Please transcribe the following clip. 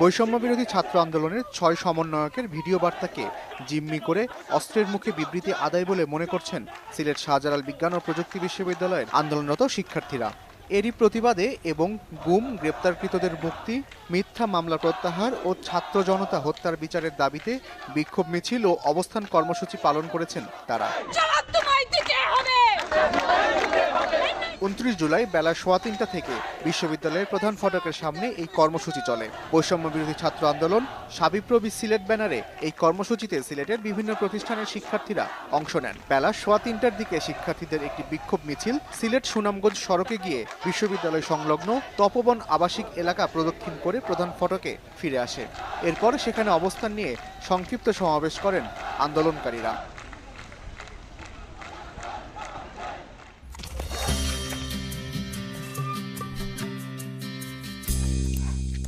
বৈষম্য বিরোধী ছাত্র আন্দোলনের ৬ সমন্বয়কের ভিডিও বার্তাকে জিম্মি করে অস্ত্রের মুখে বিবৃতি আদায় বলে মনে করছেন সিলেট শাহজালাল বিজ্ঞান ও প্রযুক্তি বিশ্ববিদ্যালয়ের আন্দোলনরত শিক্ষার্থীরা। এরই প্রতিবাদে এবং গুম গ্রেপ্তারকৃতদের মুক্তি, মিথ্যা মামলা প্রত্যাহার ও ছাত্র জনতা হত্যার বিচারের দাবিতে বিক্ষোভ মিছিল ও অবস্থান কর্মসূচি পালন করেছেন তারা। ২৯ জুলাই বেলা ৩:৩০ থেকে বিশ্ববিদ্যালয়ের প্রধান ফটকের সামনে এই কর্মসূচি চলে। বৈষম্য বিরোধী ছাত্র আন্দোলন সাবিপ্রবি সিলেট ব্যানারে এই কর্মসূচিতে সিলেটের বিভিন্ন প্রতিষ্ঠানের শিক্ষার্থীরা অংশ নেন। বেলা ৩:৩০টার দিকে শিক্ষার্থীদের একটি বিক্ষোভ মিছিল সিলেট সুনামগঞ্জ সড়কে গিয়ে বিশ্ববিদ্যালয় সংলগ্ন তপবন আবাসিক এলাকা প্রদক্ষিণ করে প্রধান ফটকে ফিরে আসে। এরপর সেখানে অবস্থান নিয়ে সংক্ষিপ্ত সমাবেশ করেন আন্দোলনকারীরা।